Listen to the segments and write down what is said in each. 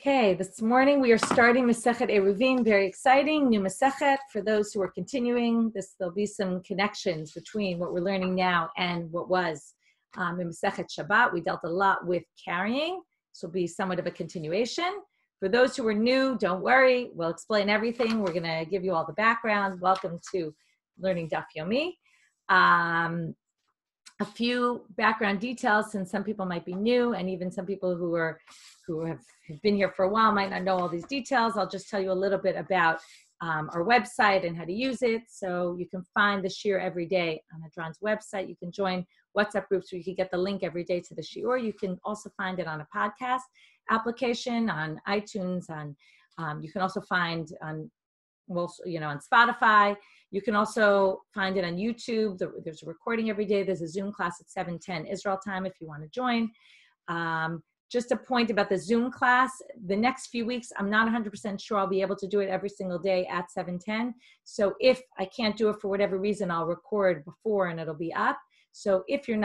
Okay, this morning we are starting Masechet Eruvin, very exciting, new Masechet. For those who are continuing, there'll be some connections between what we're learning now and what was in Masechet Shabbat. We dealt a lot with carrying, this will be somewhat of a continuation. For those who are new, don't worry, we'll explain everything. We're going to give you all the background. Welcome to Learning Daf Yomi. A few background details, since some people might be new, and even some people who have been here for a while might not know all these details. I'll just tell you a little bit about our website and how to use it. So you can find the shiur every day on Hadron's website. You can join WhatsApp groups where you can get the link every day to the shiur. You can also find it on a podcast application, on iTunes, you can also find on Spotify. You can also find it on YouTube. There's a recording every day. There's a Zoom class at 7:10 Israel time if you want to join. Just a point about the Zoom class. The next few weeks, I'm not 100% sure I'll be able to do it every single day at 7:10. So if I can't do it for whatever reason, I'll record before and it'll be up. So if you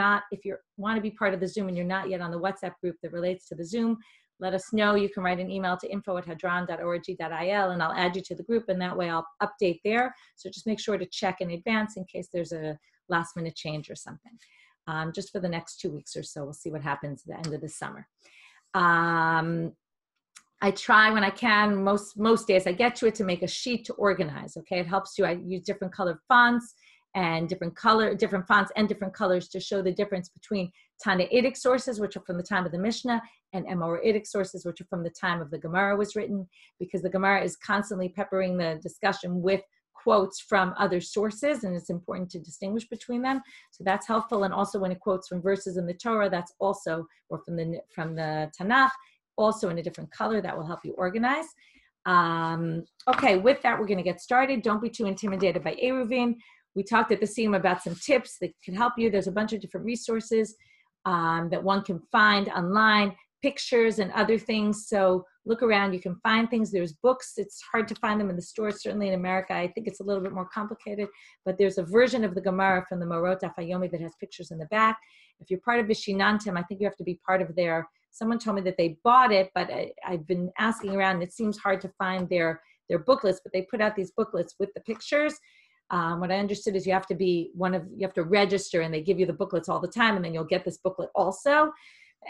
want to be part of the Zoom and you're not yet on the WhatsApp group that relates to the Zoom, let us know. You can write an email to info@hadron.org.il and I'll add you to the group, and that way I'll update there. So just make sure to check in advance in case there's a last minute change or something. Just for the next 2 weeks or so, we'll see what happens at the end of the summer. I try when I can, most days I get to it, to make a sheet to organize, okay? It helps you. I use different colored fonts and different fonts and different colors to show the difference between Tanaitic sources, which are from the time of the Mishnah, and Amoraitic sources, which are from the time of the Gemara was written, because the Gemara is constantly peppering the discussion with quotes from other sources, and it's important to distinguish between them. So that's helpful. And also when it quotes from verses in the Torah, that's also, or from the Tanakh, also in a different color, that will help you organize. Okay, with that, we're going to get started. Don't be too intimidated by Eruvin. We talked at the Siyum about some tips that can help you. There's a bunch of different resources that one can find online, pictures and other things. So look around, you can find things. There's books. It's hard to find them in the stores, certainly in America. I think it's a little bit more complicated, but there's a version of the Gemara from the Morot Daf Yomi that has pictures in the back. If you're part of Vishinantim, I think you have to be part of someone told me that they bought it, but I've been asking around and it seems hard to find their booklets, but they put out these booklets with the pictures. What I understood is you have to register, and they give you the booklets all the time, and then you'll get this booklet also.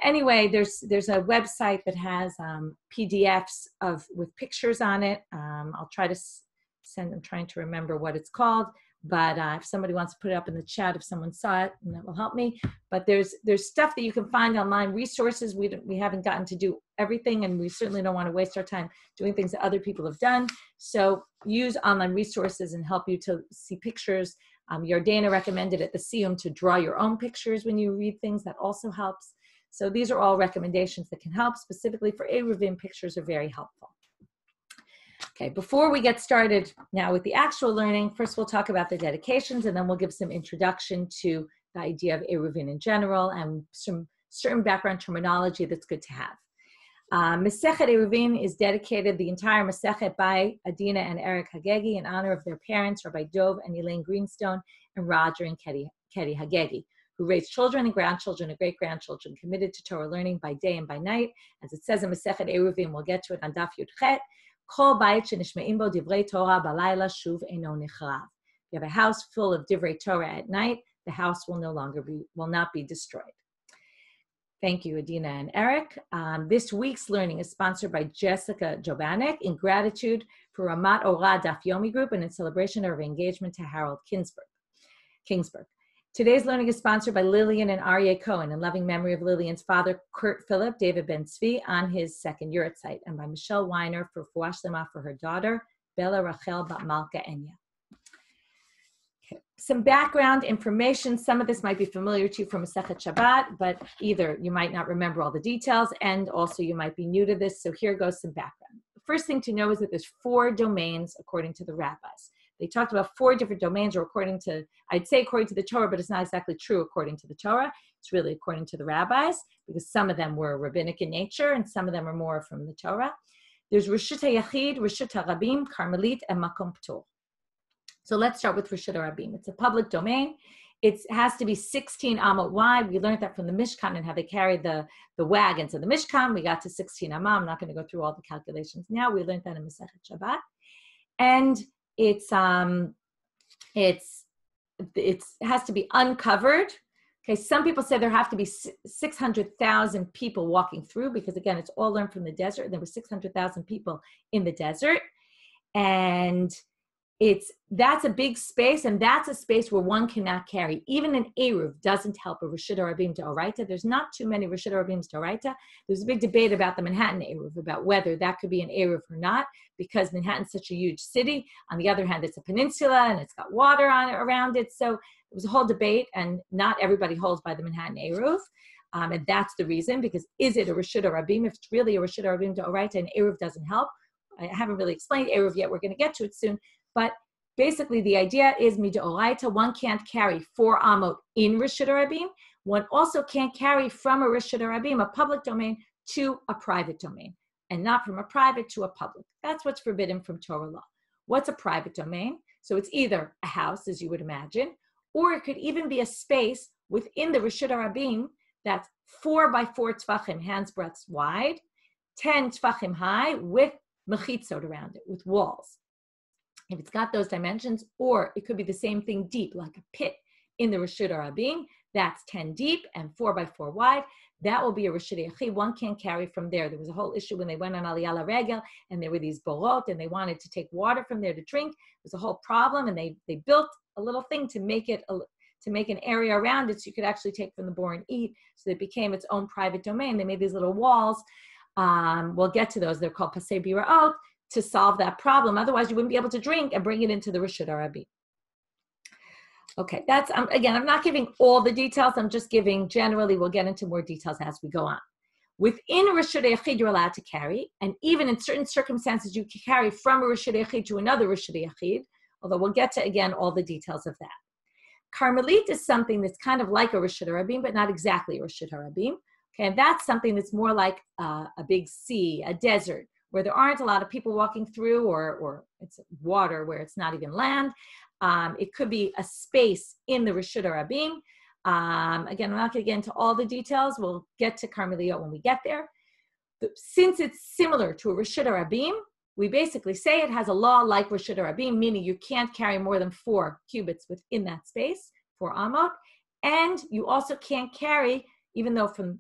Anyway, there's a website that has PDFs with pictures on it. I'll try to I'm trying to remember what it's called, but if somebody wants to put it up in the chat, if someone saw it, and that will help me. But there's stuff that you can find online, resources. We haven't gotten to do everything, and we certainly don't want to waste our time doing things that other people have done. So use online resources and help you to see pictures. Yardena recommended at the Siyum to draw your own pictures when you read things. That also helps. So these are all recommendations that can help. Specifically for Eruvin, pictures are very helpful. Okay, before we get started now with the actual learning, first we'll talk about the dedications, and then we'll give some introduction to the idea of Eruvin in general and some certain background terminology that's good to have. Masechet Eruvin is dedicated, the entire Masechet, by Adina and Eric Hagegi in honor of their parents, Rabbi Dov and Elaine Greenstone, and Roger and Ketty Hagegi, who raised children and grandchildren and great-grandchildren committed to Torah learning by day and by night. As it says in Masechet Eruvin, we'll get to it on Daf Yud-Chet. Kol bayit shenishme'im bo divrei Torah balayla shuv eino nechrav. If you have a house full of divrei Torah at night, the house will not be destroyed. Thank you, Adina and Eric. This week's learning is sponsored by Jessica Jobanek in gratitude for Ramat Ora Daf Yomi group and in celebration of her engagement to Harold Kingsburg. Today's learning is sponsored by Lillian and Aryeh Cohen in loving memory of Lillian's father, Kurt Philip David Ben Tzvi, on his second yurtzeit, and by Michelle Weiner for Fuash Lema for her daughter, Bella Rachel Bat Malka Enya. Okay. Some background information. Some of this might be familiar to you from Masechet Shabbat, but either you might not remember all the details, and also you might be new to this, so here goes some background. The first thing to know is that there's 4 domains according to the rabbis. They talked about 4 different domains, or I'd say according to the Torah, but it's not exactly true according to the Torah. It's really according to the rabbis, because some of them were rabbinic in nature, and some of them are more from the Torah. There's Reshut HaYachid, Reshut HaRabim, Carmelit, and Makom P'tor. So let's start with Reshut HaRabim. It's a public domain. It has to be 16 amot wide. We learned that from the Mishkan and how they carried the wagons of the Mishkan. We got to 16 amot. I'm not going to go through all the calculations now. We learned that in Masechet Shabbat. And it has to be uncovered. Okay, some people say there have to be 600,000 people walking through, because again, it's all learned from the desert. There were 600,000 people in the desert. And that's a big space, and that's a space where one cannot carry. Even an Eruv doesn't help a Reshut HaRabim D'Oraita. There's not too many Reshut HaRabim D'Oraita. There's a big debate about the Manhattan Eruv, about whether that could be an Eruv or not, because Manhattan's such a huge city. On the other hand, it's a peninsula, and it's got water on it, around it. So it was a whole debate, and not everybody holds by the Manhattan Eruv. And that's the reason, because is it a Reshut HaRabim? If it's really a Reshut HaRabim D'Oraita, an Eruv doesn't help. I haven't really explained Eruv yet. We're going to get to it soon. But basically, the idea is Mid'oraita, one can't carry 4 amot in Reshut HaRabim. One also can't carry from a Reshut HaRabim, a public domain, to a private domain, and not from a private to a public. That's what's forbidden from Torah law. What's a private domain? So it's either a house, as you would imagine, or it could even be a space within the Reshut HaRabim that's 4 by 4 tefachim, hands breadths wide, 10 tefachim high, with mechitzot around it, with walls. If it's got those dimensions, or it could be the same thing deep, like a pit in the Reshut HaRabim, that's 10 deep and 4 by 4 wide. That will be a Reshut Yachid. One can't carry from there. There was a whole issue when they went on Aliyah LaRegel, and there were these borot, and they wanted to take water from there to drink. It was a whole problem, and they built a little thing to make it to make an area around it so you could actually take from the bore and eat. So it became its own private domain. They made these little walls. We'll get to those. They're called Pasei Biraot, to solve that problem. Otherwise, you wouldn't be able to drink and bring it into the Reshut HaRabim. Okay, that's, again, I'm not giving all the details. I'm just giving generally. We'll get into more details as we go on. Within a Reshut Yachid, you're allowed to carry, and even in certain circumstances, you can carry from a Reshut Yachid to another Reshut Yachid, although we'll get to, again, all the details of that. Carmelit is something that's kind of like a Reshut HaRabim, but not exactly a Reshut HaRabim. Okay, and that's something that's more like a big sea, a desert, where there aren't a lot of people walking through, or it's water where it's not even land. It could be a space in the Reshut HaRabim. Again, I'm not going to get into all the details. We'll get to Carmeliyot when we get there. Since it's similar to a Reshut HaRabim, we basically say it has a law like Reshut HaRabim, meaning you can't carry more than 4 cubits within that space, 4 amot, and you also can't carry, even though from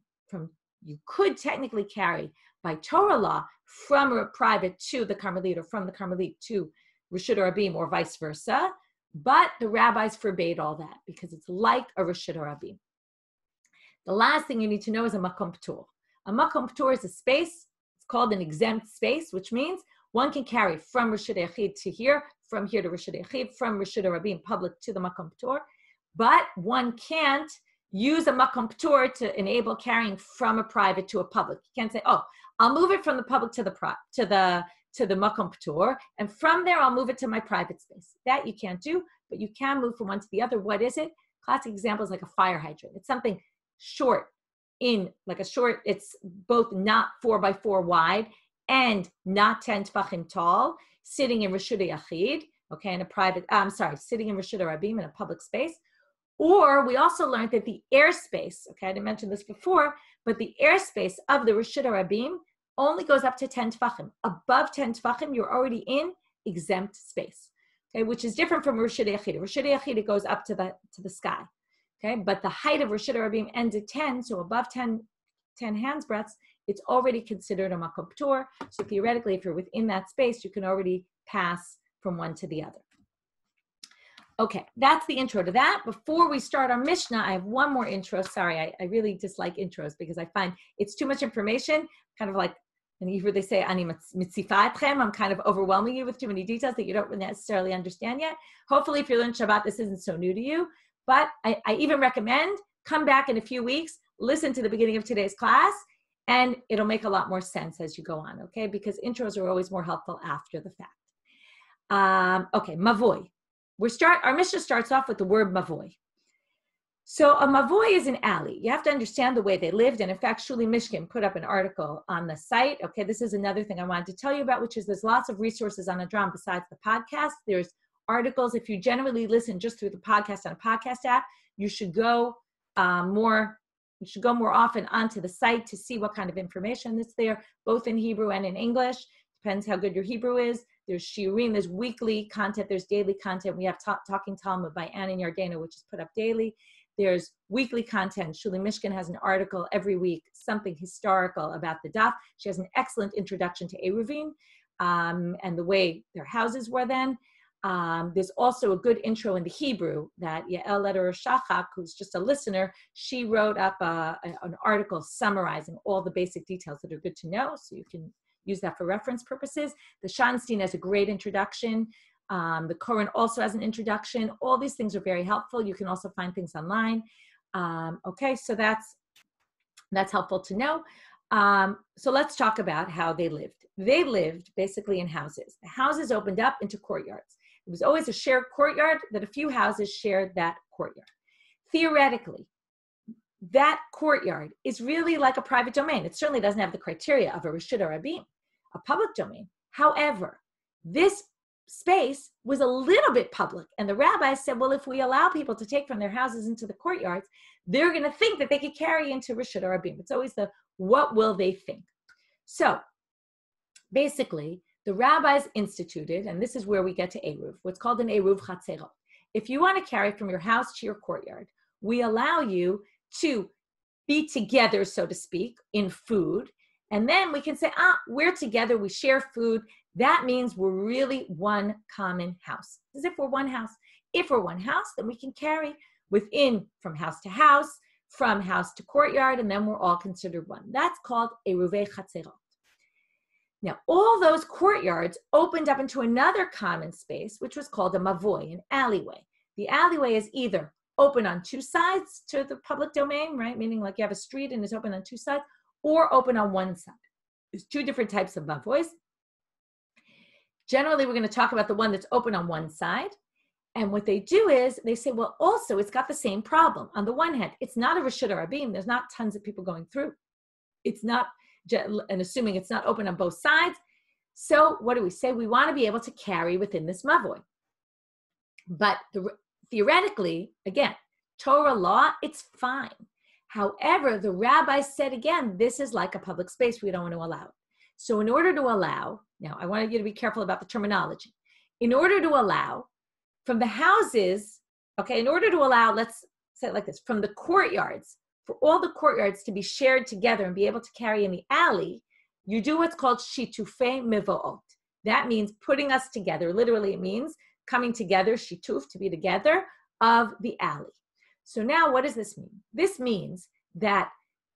you could technically carry by Torah law from a private to the Carmelit, or from the Carmelit to Reshut HaRabim, or vice versa, but the rabbis forbade all that because it's like a Reshut HaRabim. The last thing you need to know is a makom p'tur. A makom p'tur is a space. It's called an exempt space, which means one can carry from Reshut Yachid to here, from here to Reshut Yachid, from Reshut HaRabim public to the makom p'tur, but one can't use a makom p'tur to enable carrying from a private to a public. You can't say, oh, I'll move it from the public to the makom p'tur, and from there I'll move it to my private space. That you can't do, but you can move from one to the other. What is it? Classic example is like a fire hydrant. It's something short, it's both not 4 by 4 wide and not 10 tefachim tall, sitting in Reshut Yachid, okay, in a private, sitting in Reshut HaRabim in a public space. Or we also learned that the airspace, okay, I didn't mention this before, but the airspace of the Reshut HaRabim only goes up to 10 tefachim. Above 10 tefachim, you're already in exempt space, okay, which is different from Reshut Yachid. Reshut Yachid, it goes up to the sky, okay, but the height of Reshut HaRabim ends at 10, so above 10 hands breadths, it's already considered a makom p'tur. So theoretically, if you're within that space, you can already pass from one to the other. Okay, that's the intro to that. Before we start our Mishnah, I have one more intro. Sorry, I really dislike intros because I find it's too much information, kind of like, and you hear they say, Ani mitzifa etchem, I'm kind of overwhelming you with too many details that you don't necessarily understand yet. Hopefully, if you're learning Shabbat, this isn't so new to you. But I even recommend come back in a few weeks, listen to the beginning of today's class, and it'll make a lot more sense as you go on, okay? Because intros are always more helpful after the fact. Okay, Mavoy. Our Mishnah starts off with the word Mavoy. So a Mavoy is an alley. You have to understand the way they lived. And in fact, Shuli Mishkin put up an article on the site. Okay, this is another thing I wanted to tell you about, which is there's lots of resources on Adram besides the podcast. There's articles. If you generally listen just through the podcast on a podcast app, you should go more often onto the site to see what kind of information is there, both in Hebrew and in English. Depends how good your Hebrew is. There's shiurim, there's weekly content, there's daily content. We have Talking Talmud by Ann and Yardena, which is put up daily. There's weekly content. Shuli Mishkin has an article every week, something historical about the Daf. She has an excellent introduction to Eruvin and the way their houses were then. There's also a good intro in the Hebrew that Yael Lederer Shachak, who's just a listener, she wrote up an article summarizing all the basic details that are good to know, so you can use that for reference purposes. The Schottenstein has a great introduction. The Koren also has an introduction. All these things are very helpful. You can also find things online. Okay, so that's helpful to know. So let's talk about how they lived. They lived basically in houses. The houses opened up into courtyards. It was always a shared courtyard that a few houses shared that courtyard. Theoretically, that courtyard is really like a private domain. It certainly doesn't have the criteria of a Reshut Rabim, a public domain. However, this space was a little bit public. And the rabbis said, well, if we allow people to take from their houses into the courtyards, they're going to think that they could carry into Reshut Rabim. It's always the, what will they think? So basically, the rabbis instituted, and this is where we get to Eruv, what's called an Eruv Chatzerot. If you want to carry from your house to your courtyard, we allow you to be together, so to speak, in food. And then we can say, we're together, we share food. That means we're really one common house, as if we're one house. If we're one house, then we can carry within from house to house, from house to courtyard, and then we're all considered one. That's called Eruvei Chatzerot. Now, all those courtyards opened up into another common space, which was called a Mavoy, an alleyway. The alleyway is either open on two sides to the public domain, right? Meaning like you have a street and it's open on two sides, or open on one side. There's two different types of Mavoys. Generally, we're going to talk about the one that's open on one side. And what they do is they say, well, also it's got the same problem. On the one hand, it's not a Reshut Rabim. There's not tons of people going through. It's not, and assuming it's not open on both sides. So what do we say? We want to be able to carry within this Mavoy. But theoretically, again, Torah law, it's fine. However, the rabbis said, again, this is like a public space. We don't want to allow it. So in order to allow, now I want you to be careful about the terminology. In order to allow from the houses, okay, in order to allow, let's say it like this, from the courtyards, for all the courtyards to be shared together and be able to carry in the alley, you do what's called shitufei mivoot. That means putting us together. Literally, it means coming together, shituf, to be together, of the alley. So now what does this mean? This means that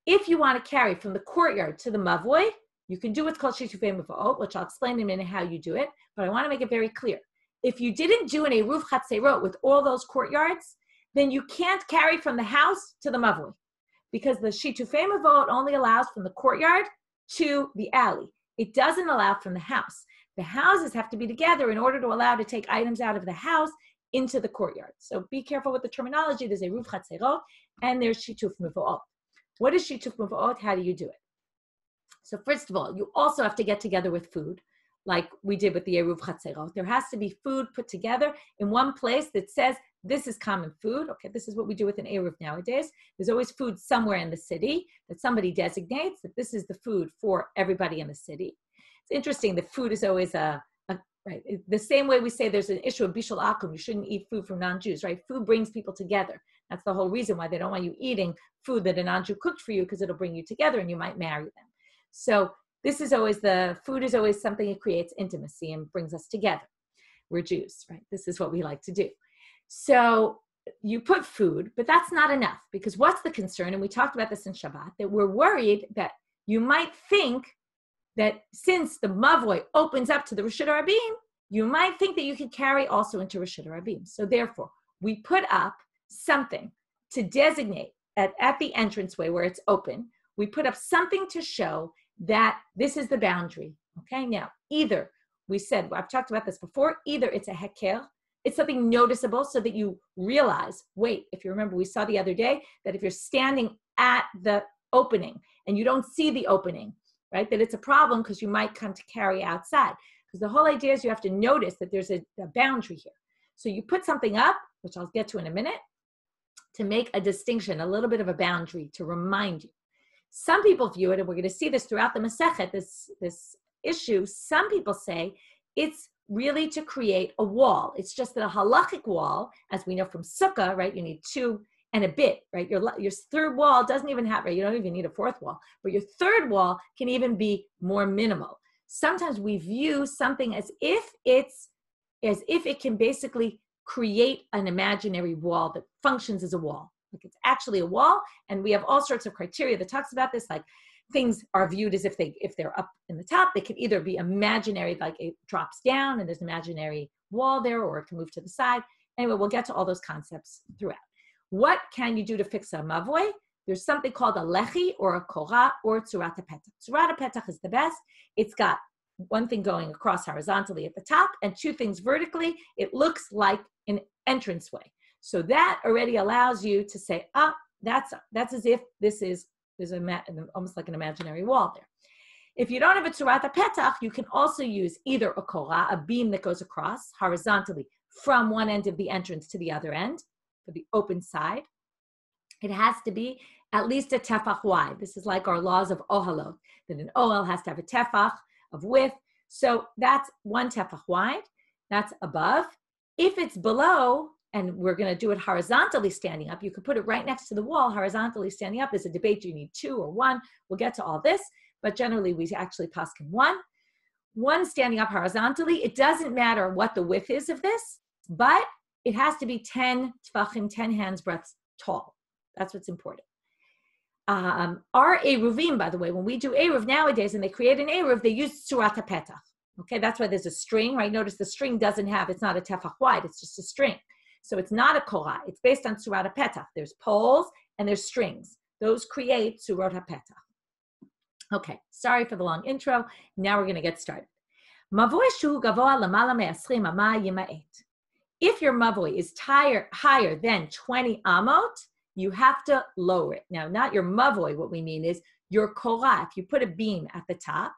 if you want to carry from the courtyard to the mavoy, you can do what's called shitufei mivoot, which I'll explain in a minute how you do it, but I want to make it very clear. If you didn't do an Eruv Chatzerot with all those courtyards, then you can't carry from the house to the mavoy, because the shitufei mivoot only allows from the courtyard to the alley. It doesn't allow from the house. The houses have to be together in order to allow to take items out of the house into the courtyard. So be careful with the terminology. There's Eruv Chatzerot and there's shituf mivoot. What is shituf mivoot? How do you do it? So first of all, you also have to get together with food, like we did with the Eruv Chatzerot. There has to be food put together in one place that says, this is common food. Okay, this is what we do with an Eruv nowadays. There's always food somewhere in the city that somebody designates that this is the food for everybody in the city. It's interesting that food is always right. The same way we say there's an issue of bishul akum, you shouldn't eat food from non-Jews, right? Food brings people together. That's the whole reason why they don't want you eating food that a non-Jew cooked for you, because it'll bring you together and you might marry them. So this is always food is always something that creates intimacy and brings us together. We're Jews, right? This is what we like to do. So you put food, but that's not enough, because what's the concern? And we talked about this in Shabbat, that we're worried that you might think that since the Mavoy opens up to the Reshut Rabim, you might think that you could carry also into Reshut Rabim. So therefore, we put up something to designate at the entranceway where it's open. We put up something to show that this is the boundary. Okay, now either we said, I've talked about this before, either it's a heker, it's something noticeable so that you realize, wait, if you remember, we saw the other day that if you're standing at the opening and you don't see the opening, right, that it's a problem because you might come to carry outside. Because the whole idea is you have to notice that there's a boundary here. So you put something up, which I'll get to in a minute, to make a distinction, a little bit of a boundary to remind you. Some people view it, and we're going to see this throughout the Masechet, this issue. Some people say it's really to create a wall. It's just that a halachic wall, as we know from Sukkah, right? You need 2 and a bit, right? Your third wall doesn't even have, right? You don't even need a fourth wall, but your third wall can even be more minimal. Sometimes we view something as if it can basically create an imaginary wall that functions as a wall. Like it's actually a wall, and we have all sorts of criteria that talks about this, like things are viewed as if they're up in the top. They can either be imaginary, like it drops down and there's an imaginary wall there, or it can move to the side. Anyway, we'll get to all those concepts throughout. What can you do to fix a mavoy? There's something called a lechi or a korah or tzurat petach. Tzurat petach is the best. It's got one thing going across horizontally at the top and 2 things vertically. It looks like an entranceway. So that already allows you to say, that's as if there's almost like an imaginary wall there. If you don't have a tzurat petach, you can also use either a korah, a beam that goes across horizontally from one end of the entrance to the other end, for the open side. It has to be at least a tefach wide. This is like our laws of ohalot, that an ohel has to have a tefach of width. So that's 1 tefach wide. That's above. If it's below, and we're going to do it horizontally standing up, you could put it right next to the wall, horizontally standing up. There's a debate, do you need 2 or 1? We'll get to all this, but generally we actually paskin 1. 1 standing up horizontally. It doesn't matter what the width is of this, but it has to be 10 tefachim, 10 hands breadths tall. That's what's important. Our Eruvin, by the way, when we do Eruv nowadays and they create an Eruv, they use tzurat petach. Okay, that's why there's a string, right? Notice the string it's not a tefach wide, it's just a string. So it's not a korah. It's based on tzurat petach. There's poles and there's strings. Those create tzurat petach. Okay, sorry for the long intro. Now we're going to get started. Mavoy shu gavoa lamala me'asrim ama yima'et. If your mavoy is higher than 20 amot, you have to lower it. Now, not your mavoy, what we mean is your korah. If you put a beam at the top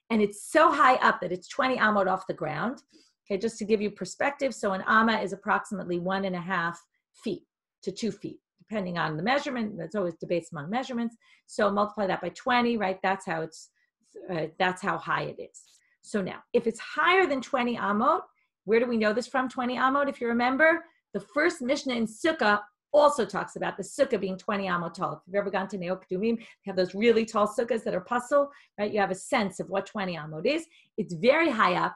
and it's so high up that it's 20 amot off the ground, okay, just to give you perspective, so an amma is approximately 1.5 feet to 2 feet, depending on the measurement. There's always debates among measurements. So multiply that by 20, right? That's how high it is. So now, if it's higher than 20 amot, where do we know this from, 20 amot? If you remember, the first Mishnah in Sukkah also talks about the Sukkah being 20 amot tall. If you've ever gone to Neokdumim, they have those really tall Sukkahs that are puzzle, right? You have a sense of what 20 amot is. It's very high up,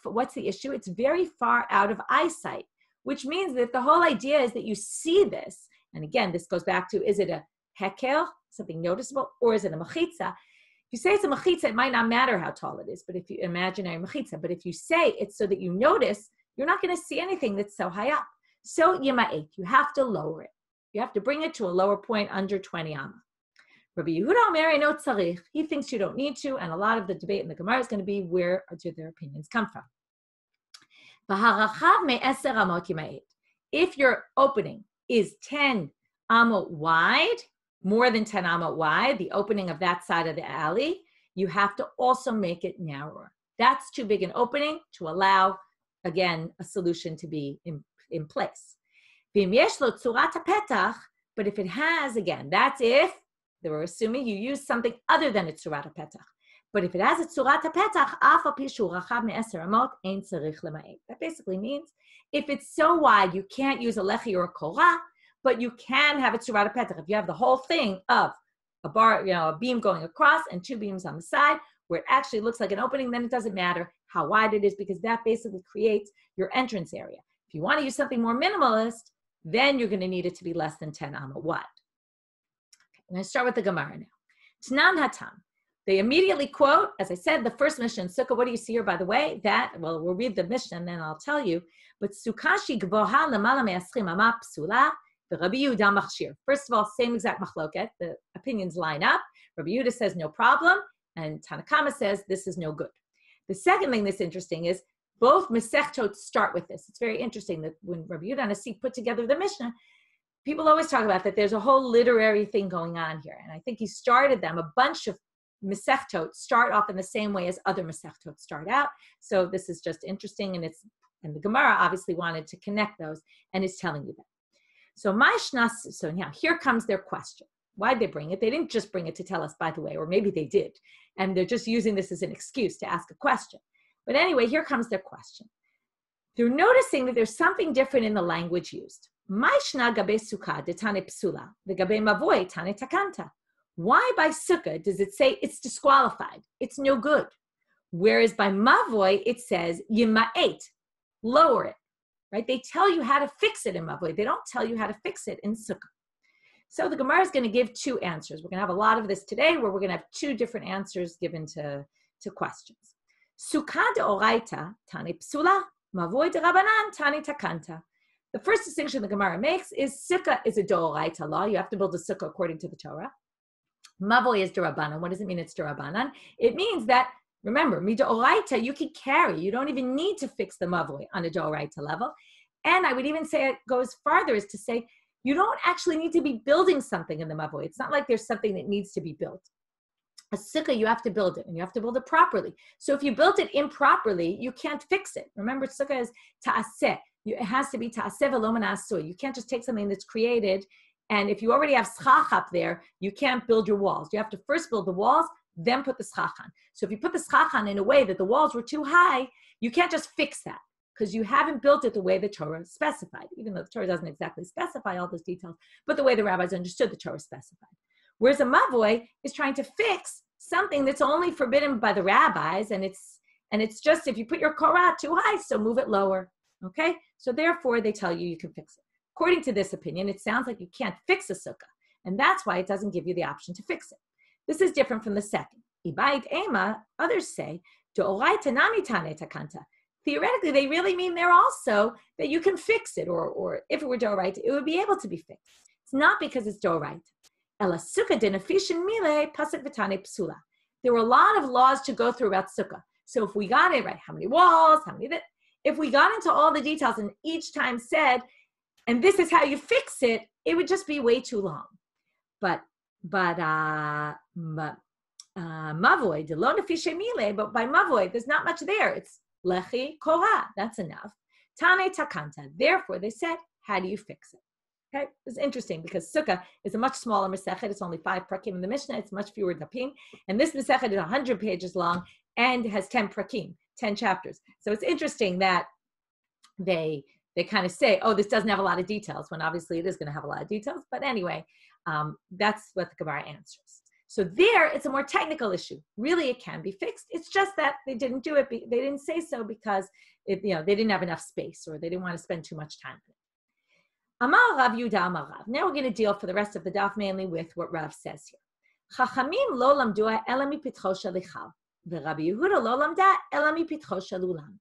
what's the issue? It's very far out of eyesight, which means that the whole idea is that you see this. And again, this goes back to, is it a hekel, something noticeable, or is it a mechitza? If you say it's a mechitza, it might not matter how tall it is, but if you imaginary mechitza, but if you say it's so that you notice, you're not going to see anything that's so high up. So yima'et, you have to lower it. You have to bring it to a lower point under 20 amma. Rabbi Yehuda Omer no tzarich. He thinks you don't need to, and a lot of the debate in the Gemara is going to be where do their opinions come from. V'harachav me'eser amot yima'et. If your opening is 10 amot wide, more than 10 amot wide, the opening of that side of the alley, you have to also make it narrower. That's too big an opening to allow, again, a solution to be in place. But if it has, again, that's if they were assuming you use something other than a tzurat petach. But if it has a tzurat petach, that basically means if it's so wide, you can't use a lechi or a korah, but you can have a tzurat petach. If you have the whole thing of a bar, a beam going across and 2 beams on the side, where it actually looks like an opening, then it doesn't matter how wide it is, because that basically creates your entrance area. If you want to use something more minimalist, then you're going to need it to be less than 10 amma wide. Okay, I'm going to start with the Gemara now. Tanan hatam. They immediately quote, as I said, the first Mishnah in Sukkah. What do you see here, by the way? We'll read the Mishnah and then I'll tell you. But Sukkashi gvoha lamala me'asrim amma psula v'Rabbi Yehuda machshir. First of all, same exact machloket. The opinions line up. Rabbi Yehuda says no problem, and Tanakama says this is no good. The second thing that's interesting is both Masechtot start with this. It's very interesting that when Rabbi Yehuda and Asik put together the Mishnah, people always talk about that there's a whole literary thing going on here. And I think he started them. A bunch of Masechtot start off in the same way as other Masechtot start out. So this is just interesting. And the Gemara obviously wanted to connect those and is telling you that. So now here comes their question. Why'd they bring it? They didn't just bring it to tell us, by the way, or maybe they did. And they're just using this as an excuse to ask a question. But anyway, here comes their question. They're noticing that there's something different in the language used. Why by sukkah does it say it's disqualified? It's no good. Whereas by mavoy, it says yima'et, lower it, right? They tell you how to fix it in mavoy. They don't tell you how to fix it in sukkah. So the Gemara is going to give two answers. We're going to have a lot of this today where we're going to have two different answers given to questions. Sukkah de oraita, tani psula, mavoy de rabanan, tani takanta. The first distinction the Gemara makes is sukkah is a d'oraita law. You have to build a sukkah according to the Torah. Mavoy is d'Rabbanan. What does it mean it's d'Rabbanan? It means that, remember, mid'oraita you can carry. You don't even need to fix the mavoy on a d'oraita level. And I would even say it goes farther is to say you don't actually need to be building something in the mavoy. It's not like there's something that needs to be built. A sukkah, you have to build it, and you have to build it properly. So if you built it improperly, you can't fix it. Remember, sukkah is ta'aseh. It has to be ta'aseh v'lo min ha'asur. You can't just take something that's created, and if you already have schach up there, you can't build your walls. You have to first build the walls, then put the schach on. So if you put the schach on in a way that the walls were too high, you can't just fix that because you haven't built it the way the Torah specified, even though the Torah doesn't exactly specify all those details, but the way the rabbis understood the Torah specified. Whereas a mavoy is trying to fix something that's only forbidden by the rabbis, and it's just if you put your korah too high, so move it lower. Okay? So therefore, they tell you can fix it. According to this opinion, it sounds like you can't fix a sukkah, and that's why it doesn't give you the option to fix it. This is different from the second. Ibayit ema, others say, Do'oraita nami tane takanta. Theoretically, they really mean there also that you can fix it, or if it were do'oraita, it would be able to be fixed. It's not because it's do'oraita. Ela sukkah denafishin mile pasuk v'tane psula. There were a lot of laws to go through about sukkah. So if we got it right, how many walls, how many that, if we got into all the details and each time said, and this is how you fix it, it would just be way too long. But mavoy, delon afishe mile, but by mavoy, there's not much there. It's lechi korah, that's enough. Tane takanta. Therefore, they said, how do you fix it? Okay, it's interesting because sukkah is a much smaller mesechet. It's only 5 prakim in the Mishnah. It's much fewer dapim, and this mesechet is 100 pages long and has 10 prakim, 10 chapters. So it's interesting that they kind of say, oh, this doesn't have a lot of details, when obviously it is going to have a lot of details. But anyway, that's what the Gemara answers. So there, it's a more technical issue. Really, it can be fixed. It's just that they didn't do it. They didn't say so because they didn't have enough space, or they didn't want to spend too much time on it. Amar Rav Yuda Amar Rav. Now we're going to deal for the rest of the daf mainly with what Rav says here. Chachamim lo lamdua ela mipitcho shalichal, v'Rabbi Yehuda lo lamda ela mipitcho shalulam.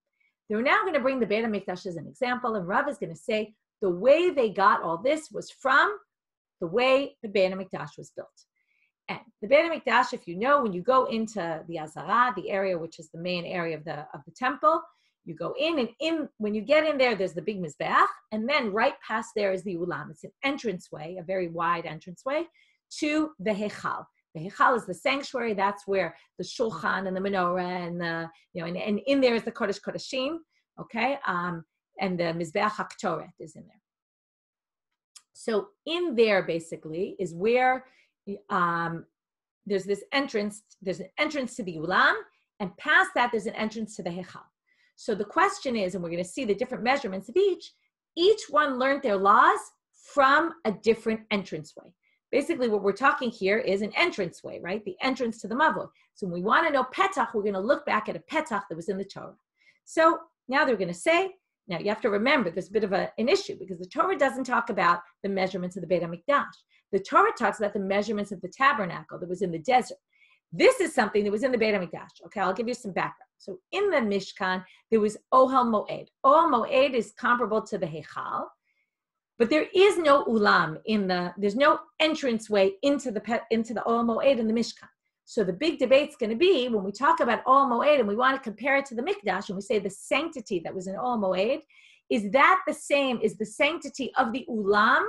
They're now going to bring the Beit HaMikdash as an example, and Rav is going to say the way they got all this was from the way the Beit HaMikdash was built. And the Beit HaMikdash, if you know, when you go into the Azara, the area which is the main area of the temple, you go in, and when you get in there, there's the big mizbeach, and then right past there is the ulam. It's an entranceway, a very wide entranceway to the hechal. The hechal is the sanctuary. That's where the shulchan and the menorah and and in there is the kodesh kodeshim, okay, and the mizbeach haktoret is in there. So in there basically is where there's this entrance. There's an entrance to the ulam, and past that there's an entrance to the hechal. So the question is, and we're going to see the different measurements of each one learned their laws from a different entranceway. Basically, what we're talking here is an entranceway, right? The entrance to the mavod. So when we want to know petach, we're going to look back at a petach that was in the Torah. So now they're going to say, now you have to remember there's a bit of an issue because the Torah doesn't talk about the measurements of the Beit HaMikdash. The Torah talks about the measurements of the tabernacle that was in the desert. This is something that was in the Beit HaMikdash. Okay, I'll give you some background. So in the Mishkan, there was Ohel Moed. Ohel Moed is comparable to the Hechal, but there is no ulam there's no entranceway into the Ohel Moed in the Mishkan. So the big debate's going to be when we talk about Ohel Moed and we want to compare it to the Mikdash, and we say the sanctity that was in Ohel Moed, is that the same? Is the sanctity of the ulam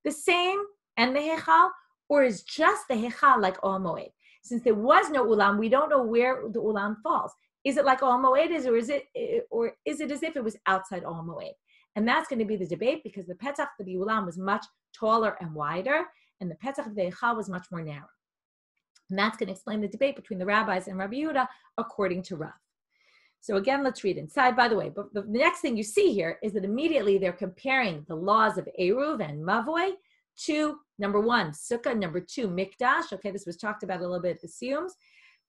the same and the Hechal, or is just the Hechal like Ohel Moed? Since there was no ulam, we don't know where the ulam falls. Is it like Ohel Moed is, or is it as if it was outside Ohel Moed? And that's going to be the debate because the Petach of the Ulam was much taller and wider, and the Petach of the Eichal was much more narrow. And that's going to explain the debate between the rabbis and Rabbi Yehuda according to Rav. So again, let's read inside. By the way, but the next thing you see here is that immediately they're comparing the laws of Eruv and Mavoy to number one, Sukkah, number two, Mikdash. Okay, this was talked about a little bit, assumes.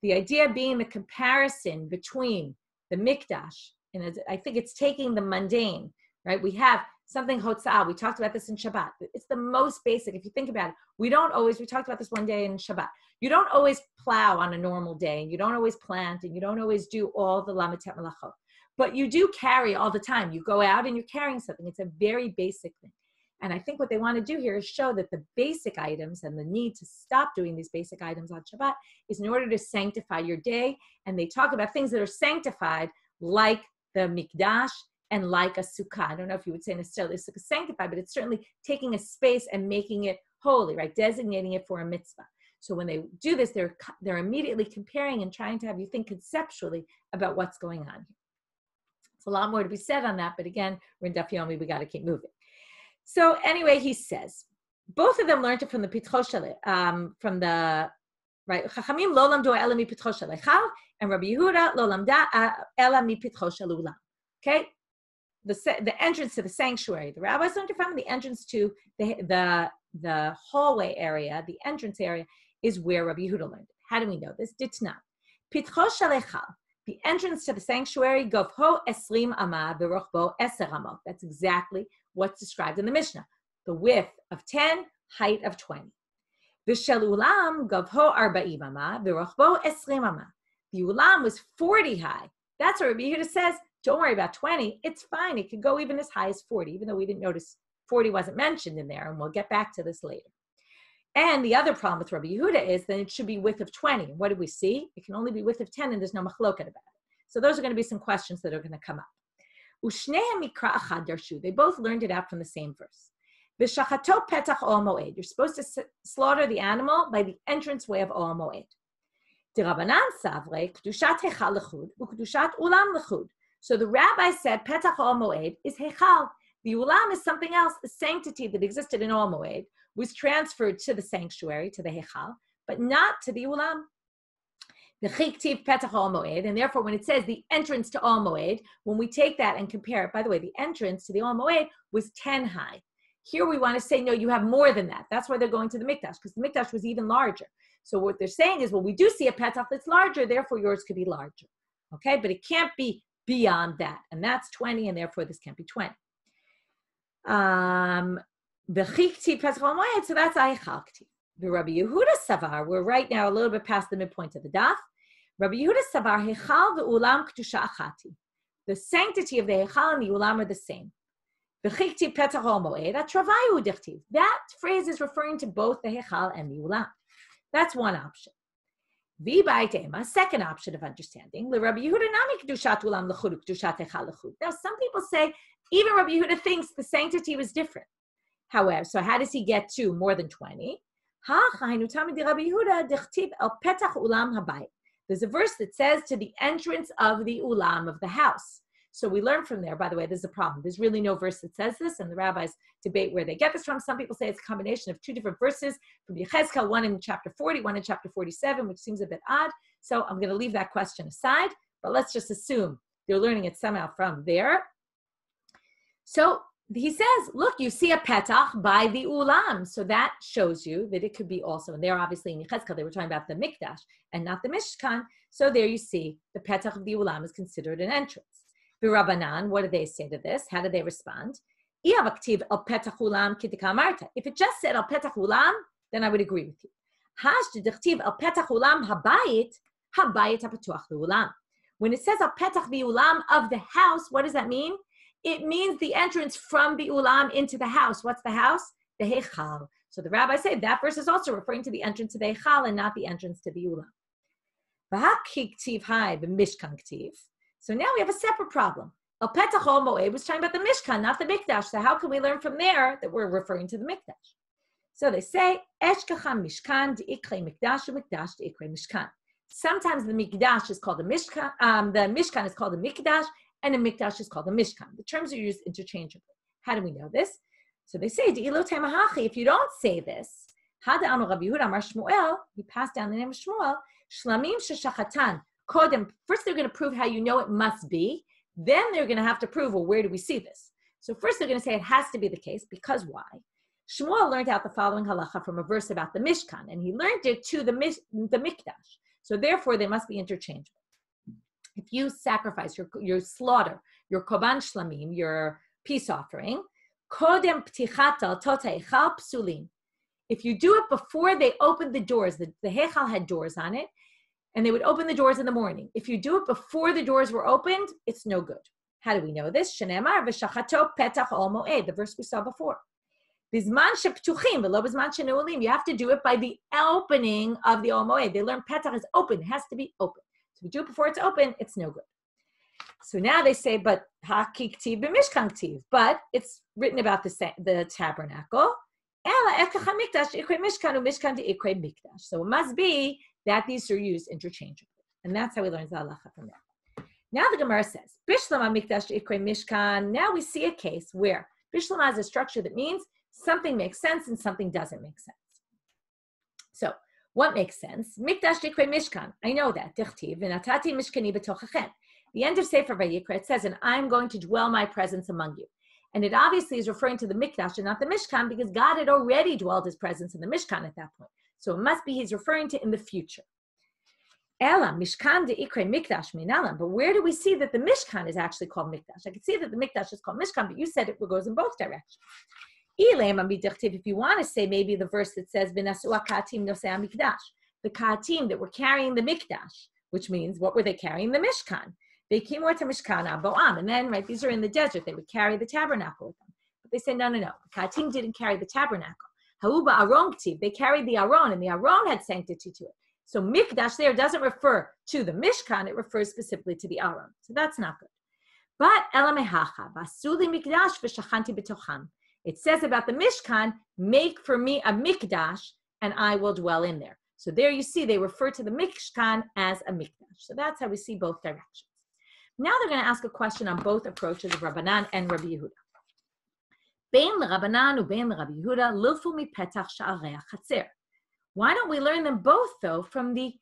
The idea being the comparison between the Mikdash, and I think it's taking the mundane, right? We have something Hotzah. We talked about this in Shabbat. It's the most basic. If you think about it, we talked about this one day in Shabbat. You don't always plow on a normal day, and you don't always plant, and you don't always do all the lamitet malachot. But you do carry all the time. You go out and you're carrying something. It's a very basic thing. And I think what they want to do here is show that the basic items and the need to stop doing these basic items on Shabbat is in order to sanctify your day. And they talk about things that are sanctified like the Mikdash and like a Sukkah. I don't know if you would say necessarily a Sukkah sanctified, but it's certainly taking a space and making it holy, right? Designating it for a mitzvah. So when they do this, they're immediately comparing and trying to have you think conceptually about what's going on here. It's a lot more to be said on that, but again, we're in Daf Yomi, we got to keep moving. So anyway, he says, both of them learned it from the Pitcho from the, right, Chachamim lo lamdu ela mi pitcho shel echal, and Rabbi Yehuda lo lamda ela mi pitcho shel ulam. Okay, the entrance to the sanctuary, the rabbis learned it from the entrance to the hallway area, the entrance area is where Rabbi Yehuda learned it. How do we know this? Ditna. Pitcho shel echal, the entrance to the sanctuary, govho esrim amah v'rochbo eser amot. That's exactly what's described in the Mishnah. The width of 10, height of 20. V'shel ulam govho arba'im amah v'rochbo esrim amah. The ulam was 40 high. That's what Rabbi Yehuda says. Don't worry about 20. It's fine. It could go even as high as 40, even though we didn't notice 40 wasn't mentioned in there, and we'll get back to this later. And the other problem with Rabbi Yehuda is that it should be width of 20. What did we see? It can only be width of 10, and there's no machloket about it. So those are going to be some questions that are going to come up. They both learned it out from the same verse. You're supposed to slaughter the animal by the entranceway of Ol Moed. So the rabbi said Petach Ol Moed is Hechal. The Ulam is something else. The sanctity that existed in Ol Moed was transferred to the sanctuary, to the Hechal, but not to the Ulam. And therefore, when it says the entrance to Ol Moed, when we take that and compare it, by the way, the entrance to the Ol Moed was 10 high. Here we want to say, no, you have more than that. That's why they're going to the Mikdash, because the Mikdash was even larger. So what they're saying is, well, we do see a Petach that's larger, therefore yours could be larger. Okay, but it can't be beyond that. And that's 20, and therefore this can't be 20. So that's Aychalkti. The Rabbi Yehuda Savar, we're right now a little bit past the midpoint of the daf. Rabbi Yehuda Savar, Hechal ve'ulam k'tusha achati. The sanctity of the Hechal and the Ulam are the same. V'chikti petach ol moed atravayu dichtiv. That phrase is referring to both the Hechal and the Ulam. That's one option. V'baitema, second option of understanding. The Rabbi Yehuda nami k'tushat ulam l'chud k'tushat Hechal l'chud. Now some people say even Rabbi Yehuda thinks the sanctity was different. However, so how does he get to more than 20? There's a verse that says to the entrance of the ulam of the house. So we learn from there, by the way, there's a problem. There's really no verse that says this, and the rabbis debate where they get this from. Some people say it's a combination of two different verses from Yechezkel, one in chapter 40, one in chapter 47, which seems a bit odd. So I'm going to leave that question aside, but let's just assume they're learning it somehow from there. So he says, look, you see a petach by the ulam. So that shows you that it could be also, and there obviously in Yechezkel, they were talking about the mikdash and not the mishkan. So there you see the petach of the ulam is considered an entrance. The Rabbanan, what do they say to this? How do they respond? If it just said al petach ulam, then I would agree with you. When it says al petach the ulam of the house, what does that mean? It means the entrance from the ulam into the house. What's the house? The Hechal. So the rabbis say that verse is also referring to the entrance to the Hechal and not the entrance to the ulam. So now we have a separate problem. El Petach Ol Moed was talking about the Mishkan, not the Mikdash. So how can we learn from there that we're referring to the Mikdash? So they say, Eshkacham Mishkan de'ikre Mikdash u'Mikdash de'ikre Mishkan. Sometimes the Mikdash is called the Mishkan, the Mishkan is called the Mikdash, and the Mikdash is called the Mishkan. The terms are used interchangeably. How do we know this? So they say, if you don't say this, Hada Amar Rabbi Yehuda Amar Shmuel, he passed down the name of Shmuel, Shlamim Sheshachatan. Kodem, first they're going to prove how you know it must be. Then they're going to have to prove, well, where do we see this? So first they're going to say it has to be the case, because why? Shmuel learned out the following halacha from a verse about the Mishkan, and he learned it to the Mikdash. So therefore, they must be interchangeable. If you sacrifice, your slaughter, your Korban Shlamim, your peace offering, Kodem Ptichat Daltot HaEchal Psulim. If you do it before they opened the doors, the Heichal had doors on it, and they would open the doors in the morning. If you do it before the doors were opened, it's no good. How do we know this? Shenemar v'shachato petach ol moed, the verse we saw before. Bizman sheptuchim v'lo bizman shenulim. You have to do it by the opening of the ol moed. They learn petach is open. It has to be open. So if you do it before it's open, it's no good. So now they say, but hakiktiv b'mishkan ktiv. But it's written about the tabernacle. So it must be that these are used interchangeably. And that's how we learn the halacha from there. Now the Gemara says, Bishlama mikdash ikre mishkan. Now we see a case where Bishlama is a structure that means something makes sense and something doesn't make sense. So what makes sense? Mikdash ikre mishkan. I know that. Dichtiv v'natati mishkani b'tochachem. The end of Sefer Vayikra, it says, and I'm going to dwell my presence among you. And it obviously is referring to the Mikdash and not the Mishkan, because God had already dwelled his presence in the Mishkan at that point. So it must be he's referring to in the future. Ela, Mishkan de Ikre Mikdash Minalam. But where do we see that the Mishkan is actually called Mikdash? I can see that the Mikdash is called Mishkan, but you said it goes in both directions. If you want to say maybe the verse that says, the Ka'atim that were carrying the Mikdash, which means, what were they carrying? The Mishkan. They came to Mishkan Aboam, and then, right, these are in the desert, they would carry the tabernacle with them. But they said, no. The Ka'atim didn't carry the tabernacle. Ha'uba Aron Ktiv, they carried the Aron, and the Aron had sanctity to it. So Mikdash there doesn't refer to the Mishkan, it refers specifically to the Aron. So that's not good. But Elamehacha, Basuli Mikdash v'shachanti b'tocham. It says about the Mishkan, make for me a Mikdash, and I will dwell in there. So there you see, they refer to the Mishkan as a Mikdash. So that's how we see both directions. Now they're going to ask a question on both approaches of Rabbanan and Rabbi Yehuda. Bein l'Rabbanan ubein l'Rabbi Yehuda lilfu mi petach sha'arei hachatzer. Why don't we learn them both, though, from the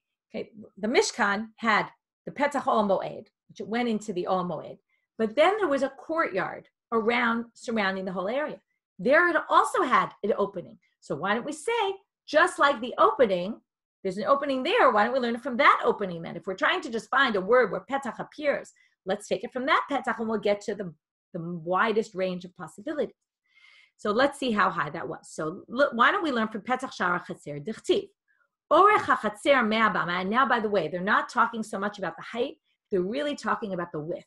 Mishkan had the petach ol moed, which it went into the ol moed, but then there was a courtyard surrounding the whole area. There it also had an opening. So why don't we say, just like the opening, there's an opening there, why don't we learn it from that opening then? If we're trying to just find a word where petach appears, let's take it from that petach and we'll get to the widest range of possibilities. So let's see how high that was. So why don't we learn from petach shara chatzer dichtiv. Orech hachatzer mea bama. And now, by the way, they're not talking so much about the height, they're really talking about the width.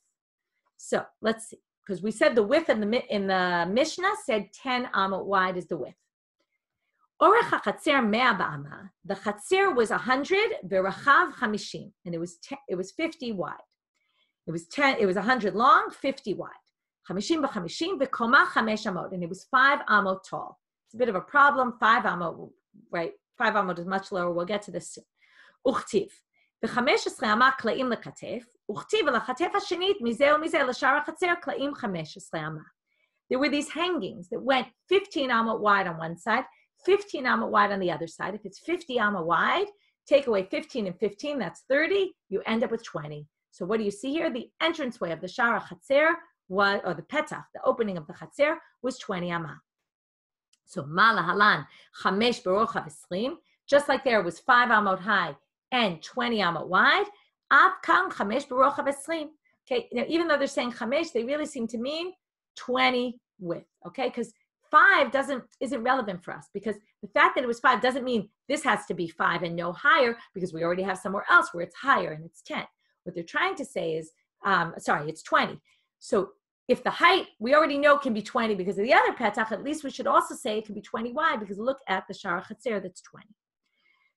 So let's see, because we said the width in the Mishnah said 10 amot wide is the width. Orech hachatzer mea ba'ama. The chatzer was 100, v'rachav 50, and it was 50 wide. It was 100 long, 50 wide. 50 ב-50, v'koma 5 amot, and it was 5 amot tall. It's a bit of a problem. 5 amot, right? 5 amot is much lower. We'll get to this soon. Uchtiv. ו-15 אמה קלעים לכתף, וכתיב לכתף השנית, מזה ומזה לשאר החצר, קלעים 15 אמה. There were these hangings that went 15 amot wide on one side, 15 amot wide on the other side. If it's 50 amot wide, take away 15 and 15, that's 30. You end up with 20. So what do you see here? The entranceway of the Shara Chatzer was, or the Petach, the opening of the Chatzer, was 20 amah. So Ma lahalan 5 b'rochav 20, just like there was 5 amot high and 20 amot wide. Ab kan 5 b'rochav 20. Okay, now even though they're saying 5, they really seem to mean 20 width. Okay, because 5 isn't relevant for us, because the fact that it was 5 doesn't mean this has to be 5 and no higher, because we already have somewhere else where it's higher and it's 10. What they're trying to say is, it's 20. So if the height we already know can be 20 because of the other petach, at least we should also say it can be 20 wide, because look at the shara chatzer that's 20.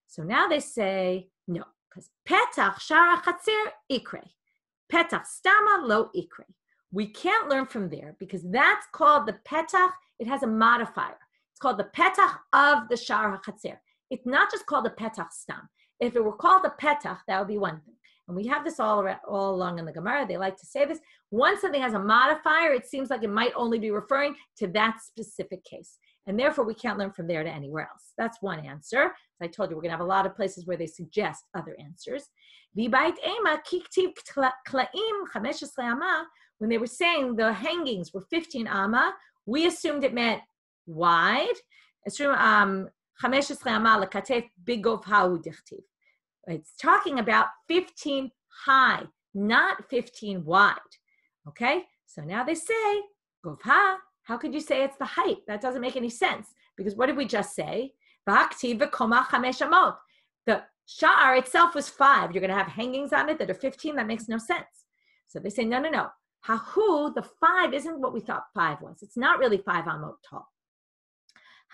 So now they say no, because petach shara chatzer ikre, petach stama lo ikre. We can't learn from there because that's called the petach. It has a modifier. It's called the petach of the shara chatzer. It's not just called the petach stam. If it were called the petach, that would be one thing. And we have this all along in the Gemara. They like to say this. Once something has a modifier, it seems like it might only be referring to that specific case. And therefore, we can't learn from there to anywhere else. That's one answer. As I told you, we're going to have a lot of places where they suggest other answers. When they were saying the hangings were 15 amma, we assumed it meant wide. It's talking about 15 high, not 15 wide. Okay? So now they say, govha. How could you say it's the height? That doesn't make any sense. Because what did we just say? The shiur itself was 5. You're going to have hangings on it that are 15. That makes no sense. So they say, no. Hahu, the 5 isn't what we thought 5 was. It's not really 5 amot tall.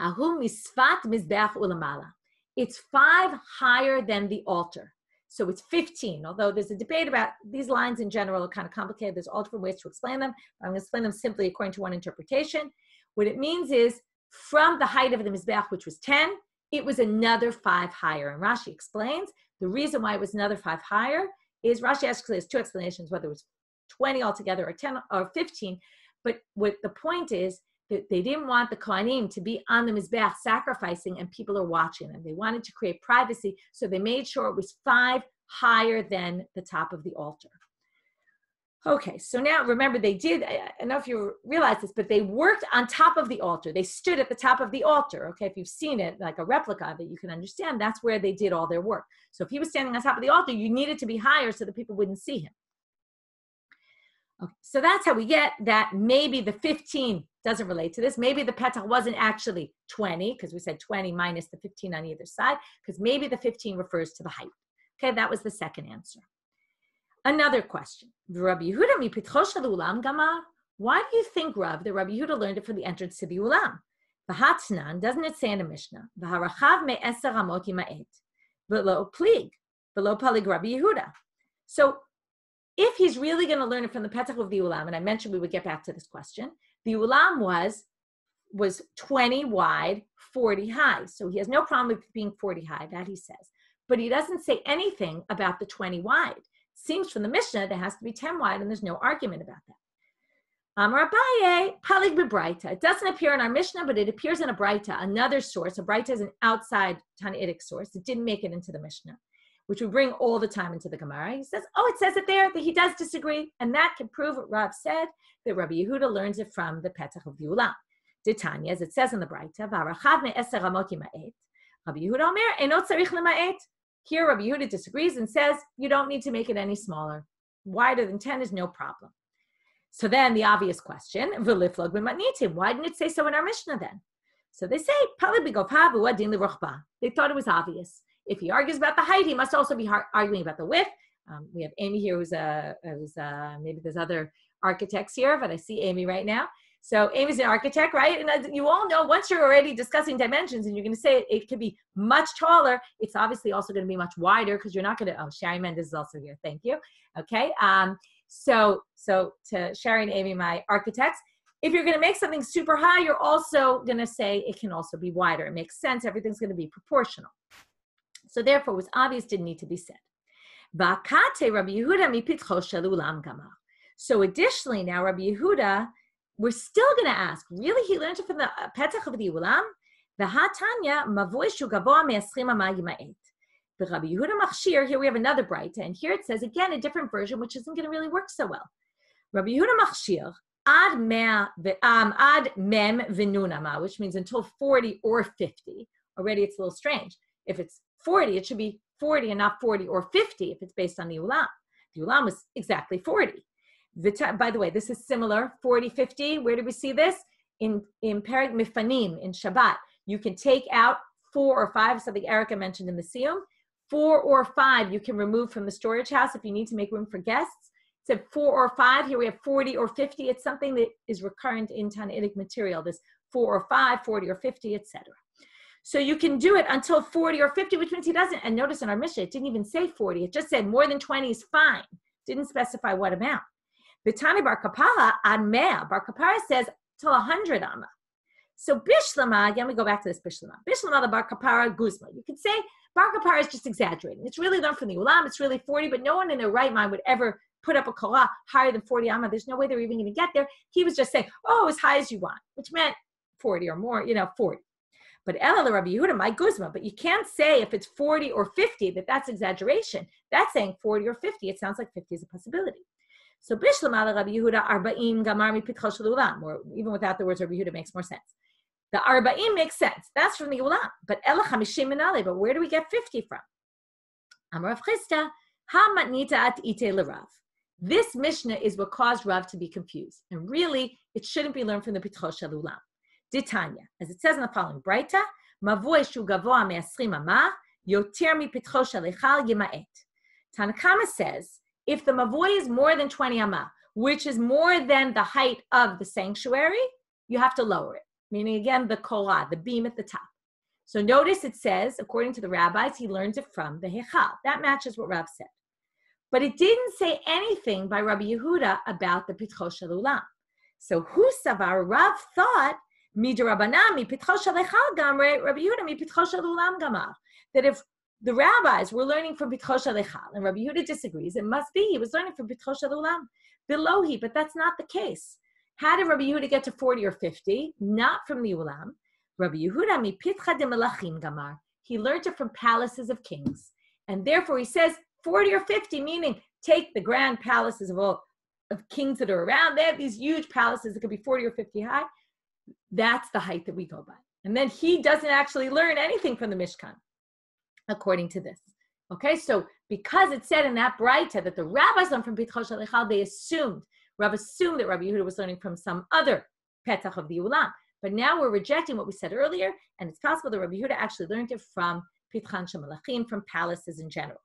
Hahu misfat mizbeach ulamala. It's 5 higher than the altar. So it's 15, although there's a debate about these lines in general are kind of complicated. There's all different ways to explain them. I'm going to explain them simply according to one interpretation. What it means is from the height of the Mizbeach, which was 10, it was another 5 higher. And Rashi explains the reason why it was another 5 higher is Rashi actually has 2 explanations, whether it was 20 altogether or 10 or 15. But what the point is that they didn't want the Kohanim to be on the Mizbeach sacrificing and people are watching them. They wanted to create privacy, so they made sure it was 5 higher than the top of the altar. Okay, so now remember they did, I don't know if you realize this, but they worked on top of the altar. They stood at the top of the altar. Okay, if you've seen it, like a replica of it, you can understand that's where they did all their work. So if he was standing on top of the altar, you needed to be higher so that people wouldn't see him. Okay, so that's how we get that maybe the 15 doesn't relate to this. Maybe the petach wasn't actually 20, because we said 20 minus the 15 on either side, because maybe the 15 refers to the height. Okay, that was the second answer. Another question. Rabbi Yehuda mipitcho shel ulam gamar. Why do you think, Rav, that Rabbi Yehuda learned it from the entrance to the ulam? V'hatnan, doesn't it say in the Mishnah? V'harachav me'eser amot yima'et. V'lo plig. V'lo palig Rabbi Yehuda. So if he's really going to learn it from the petach of the ulam, and I mentioned we would get back to this question, the ulam was 20 wide, 40 high. So he has no problem with being 40 high, that he says. But he doesn't say anything about the 20 wide. Seems from the Mishnah there has to be 10 wide, and there's no argument about that. Amar Abaye, palig b'braita. It doesn't appear in our Mishnah, but it appears in a braita, another source. A braita is an outside Tanaitic source. It didn't make it into the Mishnah, which we bring all the time into the Gemara. He says, it says it there, that he does disagree. And that can prove what Rav said, that Rabbi Yehuda learns it from the Petach of the Ulam. Tanya, as it says in the Braita, V'arachav me'eser amot yima'et. Rabbi Yehuda omer, eno tzarich lema'et. Here, Rabbi Yehuda disagrees and says, you don't need to make it any smaller. Wider than 10 is no problem. So then the obvious question, v'liflog b'matnitim. Why didn't it say so in our Mishnah then? So they say, they thought it was obvious. If he argues about the height, he must also be arguing about the width. We have Amy here who's maybe there's other architects here, but I see Amy right now. So Amy's an architect, right? And as you all know, once you're already discussing dimensions and you're going to say it could be much taller, it's obviously also going to be much wider because you're not going to, Sherry Mendez is also here. Thank you. Okay. So to Sherry and Amy, my architects, if you're going to make something super high, you're also going to say it can also be wider. It makes sense. Everything's going to be proportional. So therefore, it was obvious, didn't need to be said. So additionally, now Rabbi Yehuda, we're still going to ask, really, he learned it from the Petach of the Ulam? V'hatanya mavoy shu gavoa me'eschim ama yima'et. The Rabbi Yehuda machshir, here we have another braita, and here it says, again, a different version, which isn't going to really work so well. Rabbi Yehuda machshir, ad mem v'nunama, which means until 40 or 50. Already it's a little strange. If it's 40, it should be 40 and not 40 or 50 if it's based on the Ulam. The Ulam was exactly 40. By the way, this is similar, 40, 50. Where do we see this? In Perek Mifanim, in Shabbat. You can take out 4 or 5, something Erica mentioned in the Siyum. 4 or 5 you can remove from the storage house if you need to make room for guests. It said 4 or 5. Here we have 40 or 50. It's something that is recurrent in Tanaitic material, this 4 or 5, 40 or 50, etc. So you can do it until 40 or 50, which means he doesn't. And notice in our Mishnah, it didn't even say 40. It just said more than 20 is fine. Didn't specify what amount. B'tani bar kapara ad mea. Bar kapara says till 100 amma. So bishlama, again we go back to this bishlama. Bishlama the bar kapara guzma. You could say bar kapara is just exaggerating. It's really learned from the ulam. It's really 40, but no one in their right mind would ever put up a kolah higher than 40 amma. There's no way they're even going to get there. He was just saying, oh, as high as you want, which meant 40 or more, 40. But Ella Rabbi Yehuda, my guzma, but you can't say if it's 40 or 50 that's exaggeration. That's saying 40 or 50. It sounds like 50 is a possibility. So Bishlam ala Rabbi Yehuda arba'im gamar mipitcho shel ulam, or even without the words Rabbi Yehuda makes more sense. The arba'im makes sense. That's from the ulam. But Ella chamishim minale, but where do we get 50 from? Amar Rav Chisda, ha matnita at ite l'Rav. This Mishnah is what caused Rav to be confused. And really, it shouldn't be learned from the pitcho shel ulam. Ditanya, as it says in the following Braita, Mavoy shu gavoa me'asrim amah, yoter mipitcho shel echal yima'et. Tanakama says, if the Mavoy is more than 20 amah, which is more than the height of the sanctuary, you have to lower it. Meaning, again, the kolah, the beam at the top. So notice it says, according to the rabbis, he learns it from the hechal. That matches what Rav said. But it didn't say anything by Rabbi Yehuda about the pitcho shel ulam. So hu savar, Rav thought, midrabanan mi pitcho shel echal gamre, Rabbi Yehuda mi pitcho shel ulam gamar. That if the rabbis were learning from pitcho shel echal, and Rabbi Yehuda disagrees, it must be he was learning from pitcho shel ulam. Belohi, but that's not the case. How did Rabbi Yehuda get to 40 or 50? Not from the ulam. Rabbi Yehuda mi pitcha de melachim gamar. He learned it from palaces of kings. And therefore he says 40 or 50, meaning take the grand palaces of kings that are around. They have these huge palaces that could be 40 or 50 high. That's the height that we go by. And then he doesn't actually learn anything from the Mishkan, according to this. Okay, so because it said in that Braita that the rabbis learned from Pitcho Shel Echal, Rav assumed that Rabbi Yehuda was learning from some other petach of the ulam. But now we're rejecting what we said earlier, and it's possible that Rabbi Yehuda actually learned it from Pitchan Shel Melachim, from palaces in general.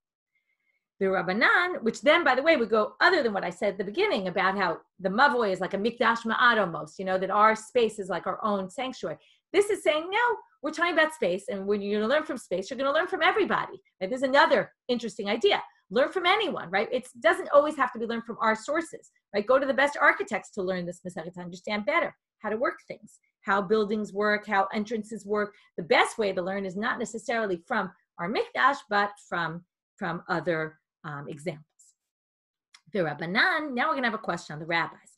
The Rabbanan, which then, by the way, would go other than what I said at the beginning about how the Mavoy is like a mikdash ma'ad almost, that our space is like our own sanctuary. This is saying, no, we're talking about space, and when you're going to learn from space, you're going to learn from everybody. Right? There's another interesting idea. Learn from anyone, right? It doesn't always have to be learned from our sources, right? Go to the best architects to learn this Masechet, to understand better how to work things, how buildings work, how entrances work. The best way to learn is not necessarily from our mikdash, but from other examples. The Rabbanan, now we're going to have a question on the rabbis.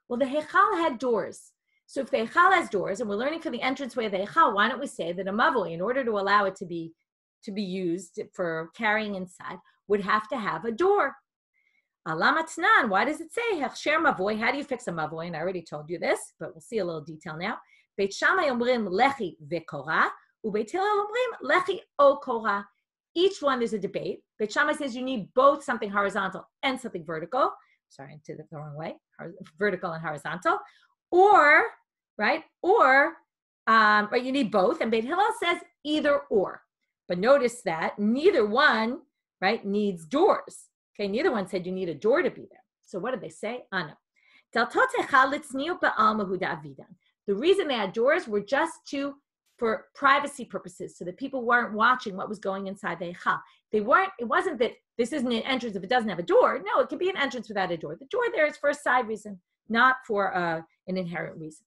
Well, the hechal had doors. So if the hechal has doors, and we're learning from the entranceway of the hechal, why don't we say that a mavoy, in order to allow it to be used for carrying inside, would have to have a door? Alamatnan, why does it say hechsher mavoy? How do you fix a mavoy? And I already told you this, but we'll see a little detail now. Beit Shammai omrim lechi vekorah, uBeit Hillel omrim lechi o korah. Each one there's a debate. Beit Shammai says you need both something horizontal and something vertical. Sorry, I did it the wrong way. Vertical and horizontal. Or you need both. And Beit Hillel says either or. But notice that neither one, right, needs doors. Okay, neither one said you need a door to be there. So what did they say? No. The reason they had doors were just for privacy purposes, so that people weren't watching what was going inside the Echal. It wasn't that this isn't an entrance if it doesn't have a door. No, it can be an entrance without a door. The door there is for a side reason, not for an inherent reason.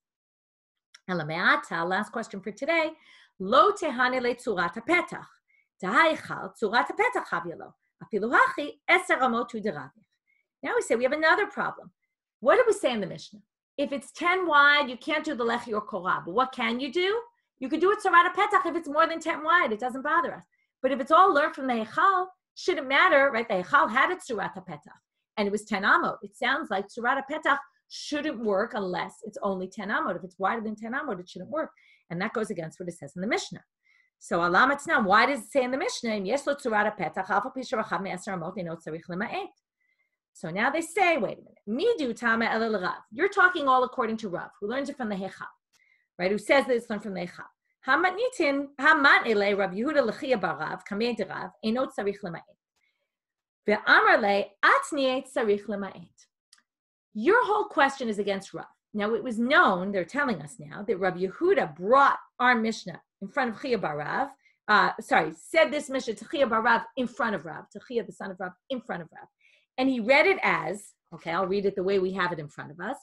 Last question for today. Lo tehane le tzurat hapetach. Tahaychal tzurat hapetach havyalo. Afilu hachi eser amot hu deravich. Now we say we have another problem. What did we say in the Mishnah? If it's 10 wide, you can't do the lechi or korah. But what can you do? You could do it tzurat hapetach if it's more than 10 wide. It doesn't bother us. But if it's all learned from the hechal, shouldn't matter, right? The hechal had its tzurat hapetach, and it was 10 amot. It sounds like tzurat hapetach shouldn't work unless it's only 10 amot. If it's wider than 10 amot, it shouldn't work. And that goes against what it says in the Mishnah. So alamatznam, why does it say in the Mishnah, so now they say, wait a minute, midu tama el Rav. You're talking all according to Rav, who learns it from the hechal, right? Who says that it's learned from the hechal. Hamatnitin haman ele Rav Yehuda lechia barav kamei derav enot tzarich lema'et. Ve'amar le atniet tzarich lema'et. Your whole question is against Rav. Now, it was known, they're telling us now, that Rabbi Yehuda brought our Mishnah in front of Chia bar Rav, said this Mishnah to Chia bar Rav in front of Rav, to Chia, the son of Rav, in front of Rav. And he read it as, okay, I'll read it the way we have it in front of us.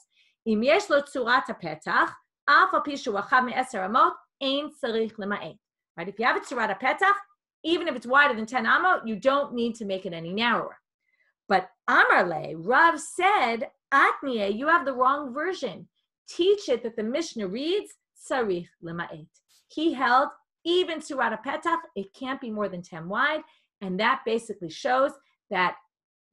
Im yesh lo tzurat hapetach, af al pi shu rachab me'eser amot, ein tzarich lema'et. Right? If you have a tzurat petach, even if it's wider than 10 amot, you don't need to make it any narrower. But Amar le, Rav said, Atniye, you have the wrong version. Teach it that the Mishnah reads, tzarich lema'et. He held, even tzurat petach, it can't be more than 10 wide, and that basically shows that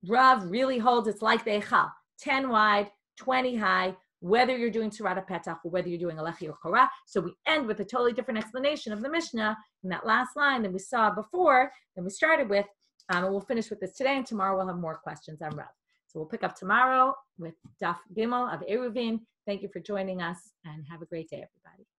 Rav really holds it's like the Eichal, 10 wide, 20 high, whether you're doing tzurat petach or whether you're doing alechi or korah. So we end with a totally different explanation of the Mishnah in that last line than we saw before, than we started with. And we'll finish with this today, and tomorrow we'll have more questions on Rav. So we'll pick up tomorrow with Daf Gimel of Eruvin. Thank you for joining us, and have a great day, everybody.